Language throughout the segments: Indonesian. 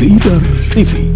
Feeder TV.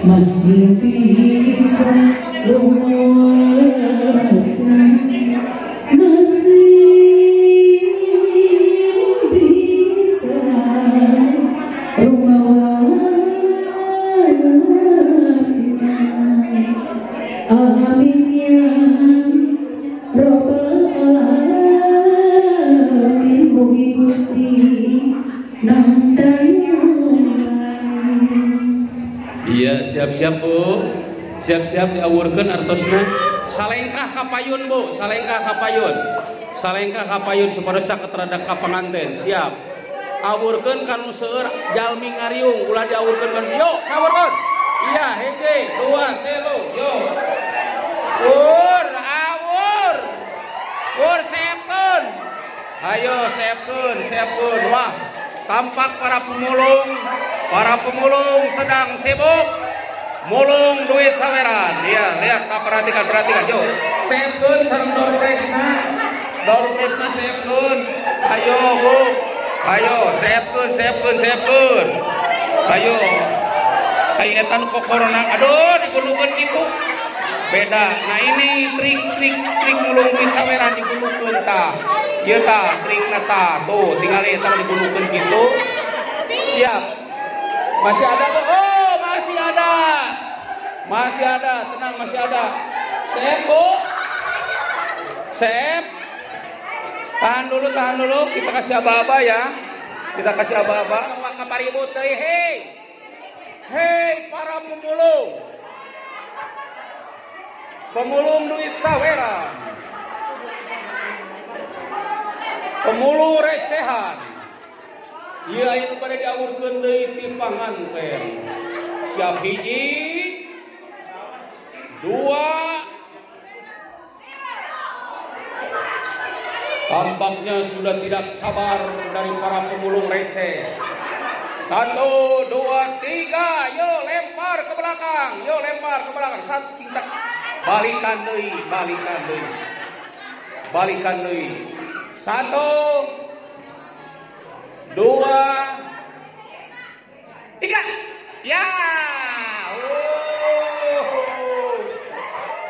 Masih bisa lupakan, masih bisa lupakan. Amin ya Rabbal alamin, mugi Gusti iya, siap-siap Bu, siap-siap diawurkeun artosna. Salengkah kapayun Bu, salengkah kapayun, salengkah kapayun supados caket rada ka panganten. Siap, awurkeun kanu seueur jalmi ngariung, ulah diawurkeun kan. Yo, sawurkeun. Iya, hege, 2, 3, yo. Pur, awur, pur siapkeun. Ayo siapkeun. Wah, tampak para pemulung sedang sibuk mulung duit saweran. Iya, lihat, perhatikan. Yo, siapkeun sareng Dorpresna siapkeun. Ayo Bu, ayo siapkeun. Ayo, kayetan kok corona, aduh digulukeun kitu. Beda. Nah ini trik mulung duit saweran digulukeun tah. Ieu tah trikna tah. Tuh, tinggal eta digulukeun kitu. Siap. Masih ada Bu? Oh, masih ada. Tenang, masih ada. Sep Bu. Sep. Tahan dulu. Kita kasih aba-aba ya. Kita kasih aba-aba. Kaparibut teh. Hei para pemulung duit saweran, pemulung recehan. Iya, itu pada diawurkeun deui ti panganten. Siap hiji, 2. Tampaknya sudah tidak sabar dari para pemulung receh. 1, 2, 3. Yo lempar ke belakang. Satu cinta. Balikan deui. 1, 2, 3. Ya.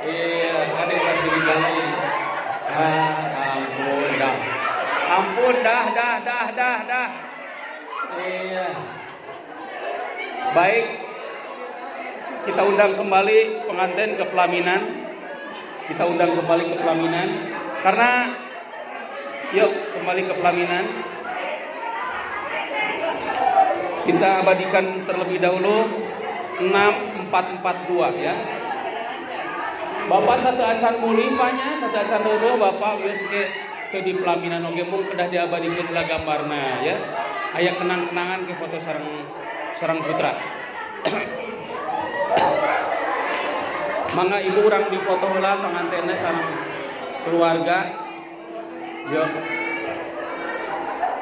Iya, tadi masih digali. Ampun dah. Iya. Baik. Kita undang kembali pengantin ke pelaminan. Karena yuk kembali ke pelaminan. Kita abadikan terlebih dahulu 6442 ya. Bapak satu acan mulipanya, satu acan dulu Bapak geus ke di pelaminan oge mung kedah diabadikeun lah gambarna ya. Aya kenang-kenangan ke foto sareng putra. Mangga ibu urang difoto heula pengantenna sareng keluarga. Yo.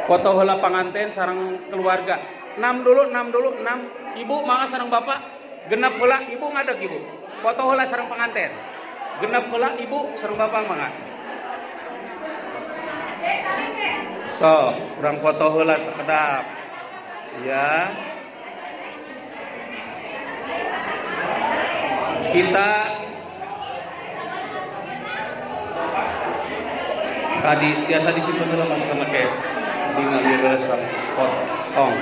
Foto heula panganten sareng keluarga. 6 dulu. Ibu mangga sareng bapak genep heula, ibu ngadeg ibu. Foto heula sareng panganten. Genap heula ibu sareng bapak mangga. So, urang foto heula sakedap. Ya. Kita tadi biasa disimpan dulu mas karena kayak ngambil rasa potong.